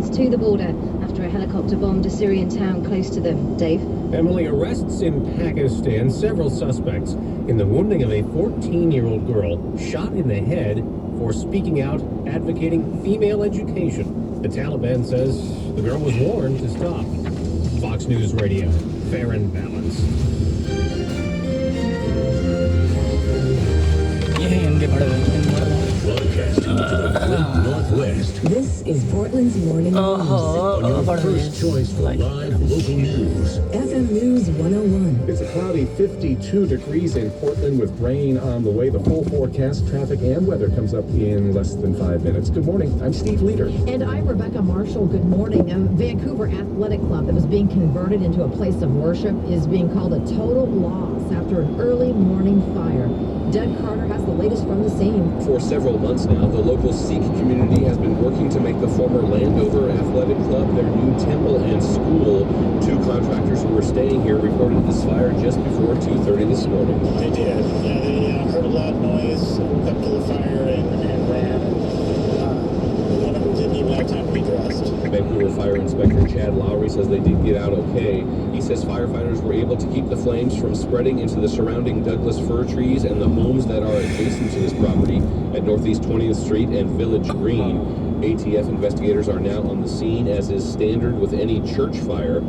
Canadians to the border after a helicopter bombed a Syrian town close to them. Dave? Emily, arrests in Pakistan, several suspects in the wounding of a 14-year-old girl shot in the head for speaking out advocating female education. The Taliban says the girl was warned to stop. Fox News Radio, fair and balanced. Broadcasting to the Flint Northwest. This is Portland's Morning News. On your first choice for live local news. FM News 101. It's a cloudy 52 degrees in Portland with rain on the way. The full forecast, traffic and weather comes up in less than 5 minutes. Good morning. I'm Steve Leader. And I'm Rebecca Marshall. Good morning. A Vancouver athletic club that was being converted into a place of worship is being called a total loss after an early morning fire. Doug Carter has the latest from the scene. For several months now, the local Sikh community has been working to make the former Landover Athletic Club their new temple and school. Two contractors who were staying here reported this fire just before 2:30 this morning. They did. Yeah, they heard a loud noise, woke up to the fire and ran. One of them didn't even have time to be dressed. Vancouver Fire Inspector Chad Lowry says they did get out okay. He says firefighters were able to keep the flames from spreading into the surrounding Douglas fir trees and the homes that are adjacent to this property at Northeast 20th Street and Village Green. ATF investigators are now on the scene, as is standard with any church fire.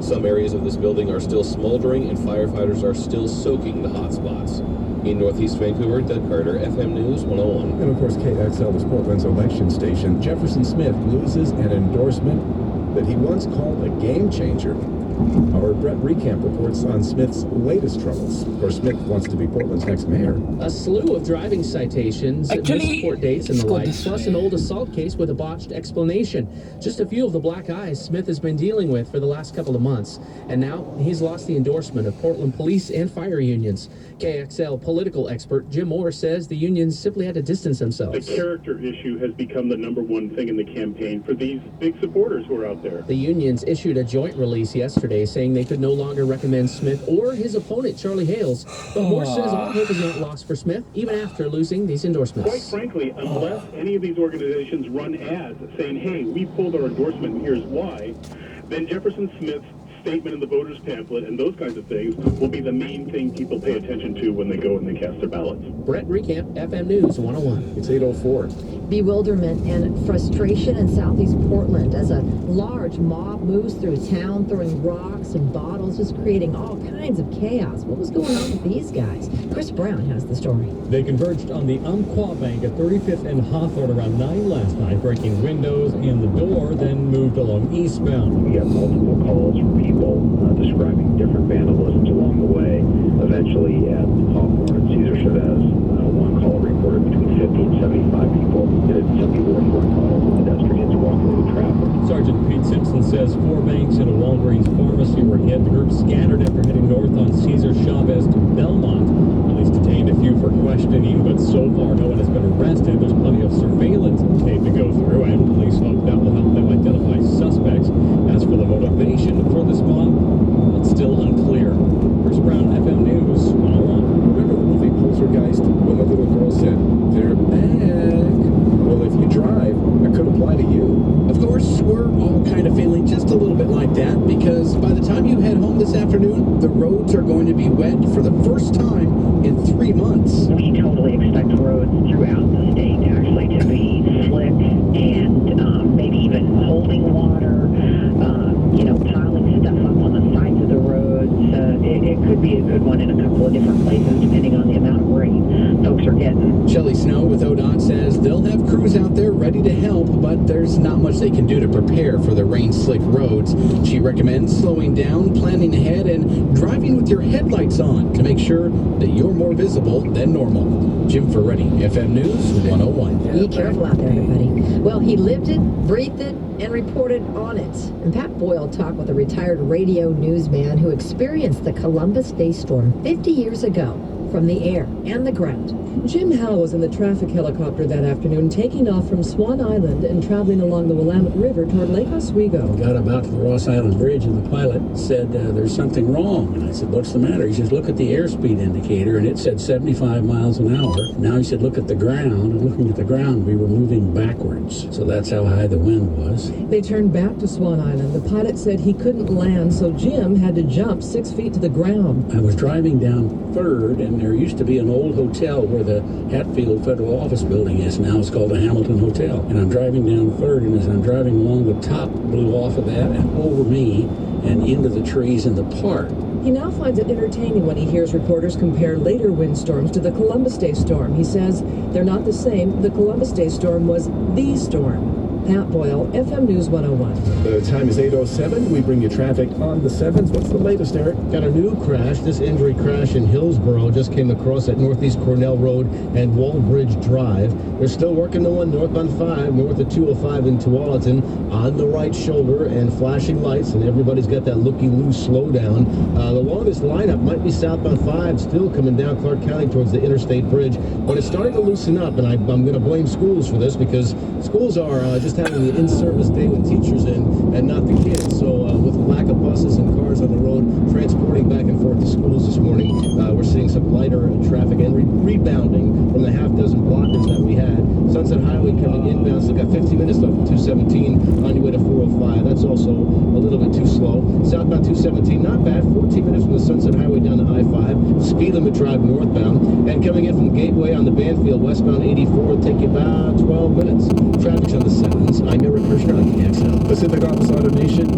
Some areas of this building are still smoldering and firefighters are still soaking the hot spots. In Northeast Vancouver, Doug Carter, FM News 101. And of course, KXL is Portland's election station. Jefferson Smith loses an endorsement that he once called a game changer. Our Brett Recamp reports on Smith's latest troubles. Of course, Smith wants to be Portland's next mayor. A slew of driving citations, missed court dates and the like, plus an old assault case with a botched explanation. Just a few of the black eyes Smith has been dealing with for the last couple of months. And now he's lost the endorsement of Portland police and fire unions. KXL political expert Jim Moore says the unions simply had to distance themselves. The character issue has become the number one thing in the campaign for these big supporters who are out there. The unions issued a joint release yesterday saying they could no longer recommend Smith or his opponent, Charlie Hales. But Moore says all hope is not lost for Smith, even after losing these endorsements. Quite frankly, unless any of these organizations run ads saying, hey, we pulled our endorsement and here's why, then Jefferson Smith's statement in the voters pamphlet and those kinds of things will be the main thing people pay attention to when they go and they cast their ballots. Brett Recamp, FM News 101. It's 8:04. Bewilderment and frustration in southeast Portland as a large mob moves through town, throwing rocks and bottles, just creating all kinds of chaos. What was going on with these guys? Chris Brown has the story. They converged on the Umpqua Bank at 35th and Hawthorne around 9 last night, breaking windows and the door, then moved along eastbound. We got multiple calls from people describing different vandalisms along the way. Eventually, at Hawthorne and Cesar Chavez, one call reported between 50 and 75 people. Some people were throwing bottles at pedestrians walking through traffic. Sergeant Pete Simpson says 4 banks and a Walgreens pharmacy were hit. The group scattered after heading north on Cesar Chavez to Belmont. Police detained a few for questioning, but so far no one has been arrested. There's plenty of surveillance tape to go through, and police hope that will help them identify suspects. As for the motivation for this mob, it's still unclear. Chris Brown, FM News 101. Remember the movie Poltergeist when the little girl said, "They're back"? Well, if you drive, that could apply to you. Of course, we're all kind of feeling just a little bit like that, because by the time you head home this afternoon, the roads are going to be wet for the first time in 3 months. We totally expect roads throughout the state actually to be slick and maybe even holding water, piling stuff up on the sides of the roads. It could be a good one in a couple of different places depending on the amount of rain folks are getting. Shelley Snow with ODOT says they'll have crews out there ready to help, but there's not much they can do to prepare for the rain-slick roads. She recommends slowing down, planning ahead, and driving with your headlights on to make sure that you're more visible than normal. Jim Ferretti, FM News 101. Be careful out there, everybody. Well, he lived it, breathed it, and reported on it. And Pat Boyle talked with a retired radio newsman who experienced the Columbus Day storm 50 years ago from the air and the ground. Jim Howe was in the traffic helicopter that afternoon, taking off from Swan Island and traveling along the Willamette River toward Lake Oswego. Got about to the Ross Island Bridge, and the pilot said, there's something wrong. And I said, what's the matter? He says, look at the airspeed indicator, and it said 75 miles an hour. Now he said, look at the ground. And looking at the ground, we were moving backwards. So that's how high the wind was. They turned back to Swan Island. The pilot said he couldn't land, so Jim had to jump 6 feet to the ground. I was driving down 3rd, and there used to be an old hotel where the Hatfield Federal Office Building is. Now it's called the Hamilton Hotel. And I'm driving down 3rd, and as I'm driving along, the top blew off of that and over me and into the trees in the park. He now finds it entertaining when he hears reporters compare later windstorms to the Columbus Day storm. He says they're not the same. The Columbus Day storm was the storm. Pat Boyle, FM News 101. The time is 8:07. We bring you traffic on the 7s. What's the latest, Eric? Got a new crash. This injury crash in Hillsborough just came across at Northeast Cornell Road and Wallbridge Drive. They're still working the one northbound 5, north of 205 in Tualatin, on the right shoulder and flashing lights, and everybody's got that looky-loose slowdown. The longest lineup might be southbound 5, still coming down Clark County towards the Interstate Bridge, but it's starting to loosen up, and I'm going to blame schools for this because schools are just having the in-service day with teachers and not the kids. So with lack of buses and cars on the road transporting back and forth to schools this morning, we're seeing some lighter traffic and rebounding from the half-dozen blockers that we had. Sunset Highway coming inbound, still got 15 minutes left at 217 on your way to 405. That's also a little bit too slow. Southbound 217, not bad. 14 minutes from the Sunset Highway down to I-5. Speed limit drive northbound. And coming in from Gateway on the Banfield, westbound 84, take you about 12 minutes. Traffic's on the 7s. I'm Eric Kirschner on the XL. Pacific Office Automation,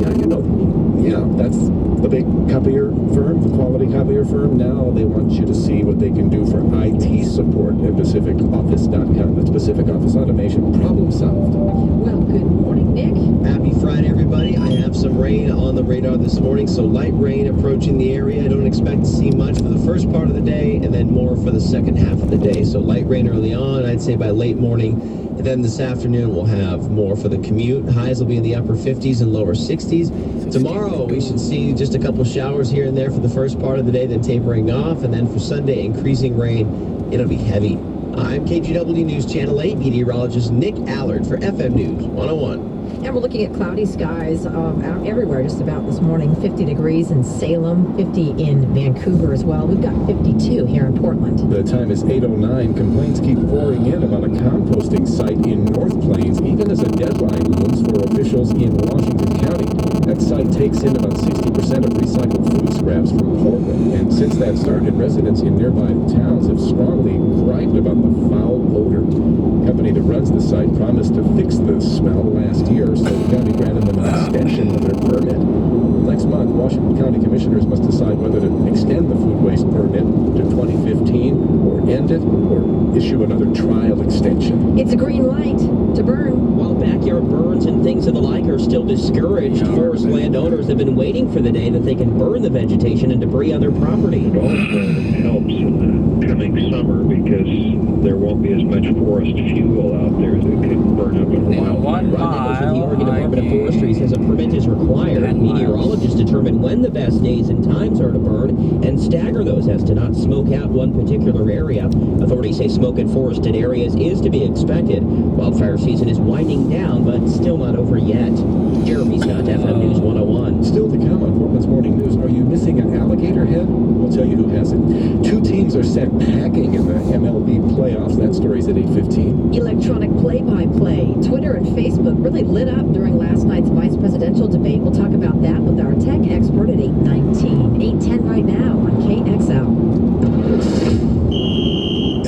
that's the big copier firm, the quality copier firm. Now they want you to see what they can do for IT support at PacificOffice.com. That's Pacific Office Automation, problem solved. Well, good morning, Nick. Happy Friday, everybody. I have some rain on the radar this morning, so light rain approaching the area. I don't expect to see much for the first part of the day and then more for the second half of the day. So light rain early on, I'd say by late morning. And then this afternoon, we'll have more for the commute. Highs will be in the upper 50s and lower 60s. Tomorrow, we should see just a couple showers here and there for the first part of the day, then tapering off. And then for Sunday, increasing rain. It'll be heavy. I'm KGW News Channel 8 meteorologist Nick Allard for FM News 101. And we're looking at cloudy skies out everywhere just about this morning. 50 degrees in Salem, 50 in Vancouver as well. We've got 52 here in Portland. The time is 8:09. Complaints keep pouring in about a composting site in North Plains, even as a deadline looms for officials in Washington County. That site takes in about 60% of recycled food scraps from Portland. And since that started, residents in nearby towns have strongly griped about the foul odor. The company that runs the site promised to fix the smell last year, so the county granted them an extension of their permit. Next month, Washington County Commissioners must decide whether to extend the food waste permit to 2015 or end it or issue another trial extension. It's a green light to burn. While backyard burns and things of the like are still discouraged, forest landowners have been waiting for the day that they can burn the vegetation and debris on their property. It also helps in the coming summer because there won't be as much forest fuel out there that could burn up in a while. Ron Nichols with the Oregon Department of Forestry says a permit is required. Meteorologists determine when the best days and times are to burn and stagger those as to not smoke out one particular area. Authorities say smoke in forested areas is to be expected. Wildfire season is winding down, but still not over yet. Jeremy Scott, FM News 101. Still to come on Portland's Morning News. Are you missing an alligator head? We'll tell you who hasn't. Two teams are set packing in the MLB playoffs. That story's at 8:15. Electronic play-by-play. Twitter and Facebook really lit up during last night's vice presidential debate. We'll talk about that with our tech expert at 8:19. 8:10 right now on KXL.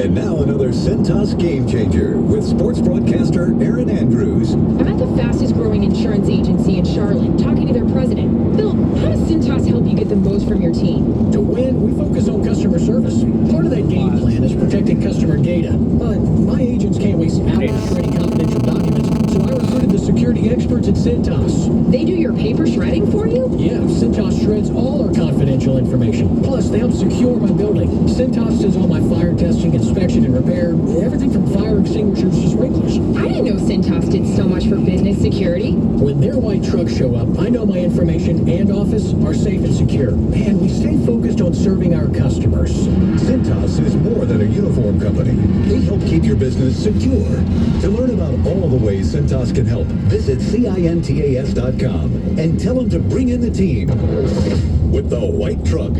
And now another Cintas Game Changer with sports broadcaster Aaron Andrews. I'm at the fastest growing insurance agency in Charlotte, talking to their president. Bill, how does Cintas help you get the most from your team? To win, we focus on customer service. Part of that game plan is protecting customer data. But my agents can't waste hours creating confidential documents, so I recruited the security experts at Cintas. They do your paper shredding for you? Yeah, Cintas shreds all our confidential information. Plus, they help secure my building. Cintas does all my fire testing, inspection, and repair. Everything from fire extinguishers to sprinklers. I didn't know Cintas did so much for business security. When their white trucks show up, I know my information and office are safe and secure. And we stay focused on serving our customers. Cintas is more than a uniform company. They help keep your business secure. To learn about all the ways Cintas can help, visit CINTAS.com and tell them to bring in the team with the white truck.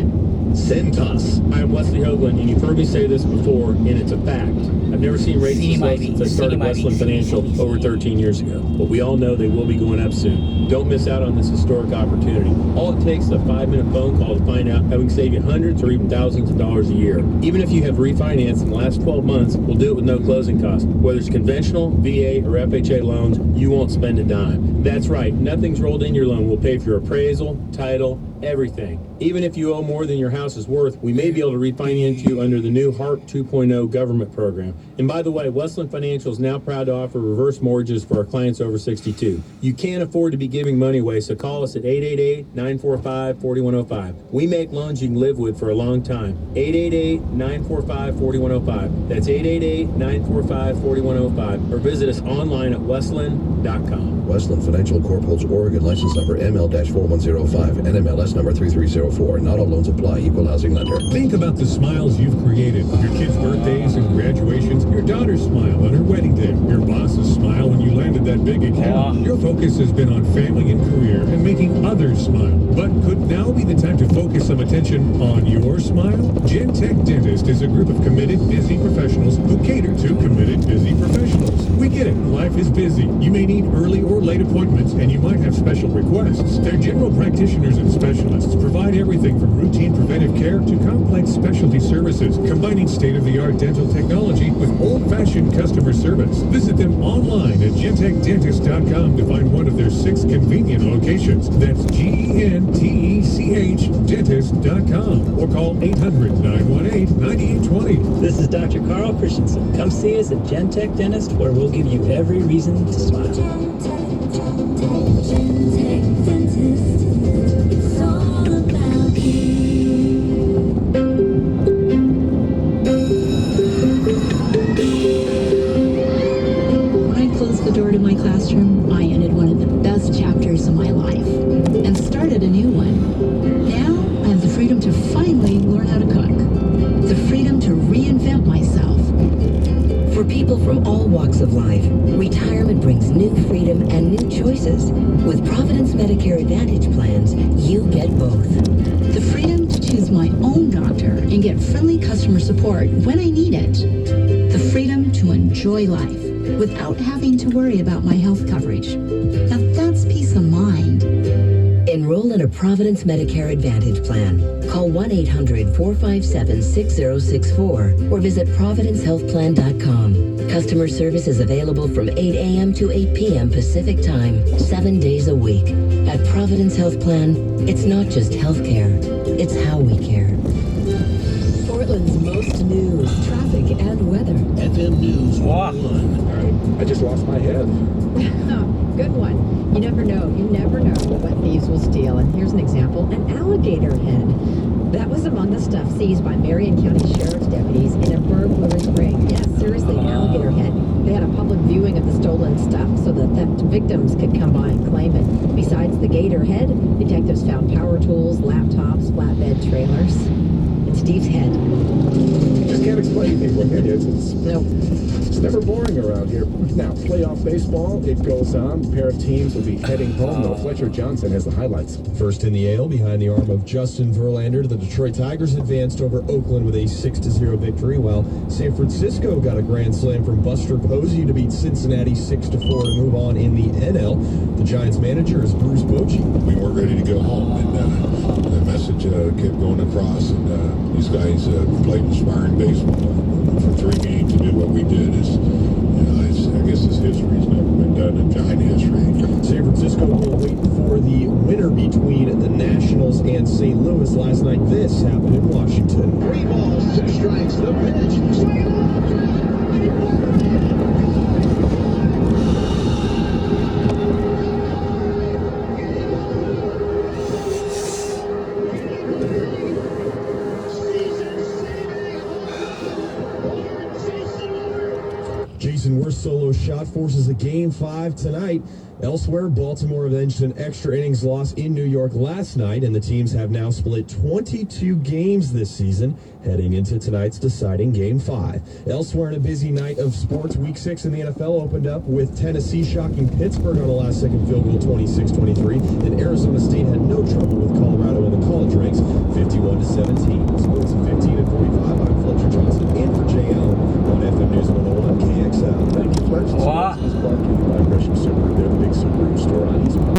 Cintas. I'm Wesley Hoagland, and you've heard me say this before, and it's a fact. I've never seen rates this low since I started Westland Financial over 13 years ago. But we all know they will be going up soon. Don't miss out on this historic opportunity. All it takes is a 5-minute phone call to find out how we can save you hundreds or even thousands of dollars a year. Even if you have refinanced in the last 12 months, we'll do it with no closing costs. Whether it's conventional, VA, or FHA loans, you won't spend a dime. That's right, nothing's rolled in your loan. We'll pay for your appraisal, title, everything. Even if you owe more than your house is worth, we may be able to refinance you under the new HARP 2.0 government program. And by the way, Westland Financial is now proud to offer reverse mortgages for our clients over 62. You can't afford to be giving money away, so call us at 888-945-4105. We make loans you can live with for a long time. 888-945-4105. That's 888-945-4105. Or visit us online at westland.com. Westland Financial Corp holds Oregon license number ML-4105, NMLS number 3304. Not all loans apply. Equal housing lender. Think about the smiles you've created. Your kids' birthdays and graduations, your daughter's smile on her wedding day, your boss's smile when you landed that big account. Your focus has been on family and career and making others smile. But could now be the time to focus some attention on your smile? Gentech Dentist is a group of committed, busy professionals who cater to committed, busy professionals. We get it. Life is busy. You may need early or late appointments, and you might have special requests. Their general practitioners and specialists provide everything from routine preventive care to complex specialty services, combining state-of-the-art dental technology with old-fashioned customer service. Visit them online at gentechdentist.com to find one of their 6 convenient locations. That's GENTECH dentist.com or call 800-918-9820. This is Dr. Carl Christensen. Come see us at Gentech Dentist, where we'll give you every reason to smile. When I closed the door to my classroom, I ended one of the best chapters of my life and started a new one. Now I have the freedom to finally learn how to cook, the freedom to reinvent myself. For people from all walks of life, retirement brings new freedom and new choices. With Providence Medicare Advantage plans, you get both. The freedom to choose my own doctor and get friendly customer support when I need it. The freedom to enjoy life without having to worry about my health coverage. Now that's peace of mind. Enroll in a Providence Medicare Advantage plan. Call 1-800-457-6064 or visit providencehealthplan.com. Customer service is available from 8 a.m. to 8 p.m. Pacific Time, 7 days a week. At Providence Health Plan, it's not just health care, it's how we care. Portland's most news, traffic, and weather. FM News 101. I just lost my head. Good one. You never know what thieves will steal. And here's an example, an alligator head. That was among the stuff seized by Marion County Sheriff's deputies in a burglar's ring. Yeah, seriously, an alligator head. They had a public viewing of the stolen stuff so the theft victims could come by and claim it. Besides the gator head, detectives found power tools, laptops, flatbed trailers. It's Steve's head. Just can't explain to me what it is. Nope. It's never boring around here. Now, playoff baseball, it goes on. A pair of teams will be heading home, though. Fletcher Johnson has the highlights. First in the AL, behind the arm of Justin Verlander, the Detroit Tigers advanced over Oakland with a 6-0 victory, while San Francisco got a grand slam from Buster Posey to beat Cincinnati 6-4 to move on in the NL. The Giants manager is Bruce Bochy. We weren't ready to go home, and the message kept going across, and these guys played inspiring baseball. For 3 games to do what we did is, I guess this history's never been done in Giant history. San Francisco will wait for the winner between the Nationals and St. Louis. Last night, this happened in Washington. 3 balls, 2 strikes, the pitch. solo shot forces a Game 5 tonight. Elsewhere, Baltimore avenged an extra innings loss in New York last night, and the teams have now split 22 games this season, heading into tonight's deciding Game 5. Elsewhere, in a busy night of sports, Week 6 in the NFL opened up with Tennessee shocking Pittsburgh on a last-second field goal, 26-23, and Arizona State had no trouble with Colorado in the college ranks, 51-17. Sports at 15 and 45. I'm Fletcher Johnson, and for Jay Allen on FM News 101 KXL. Thank you, Fletcher. This is brought to you by Gresham Subaru. They're the big Subaru store on East Park.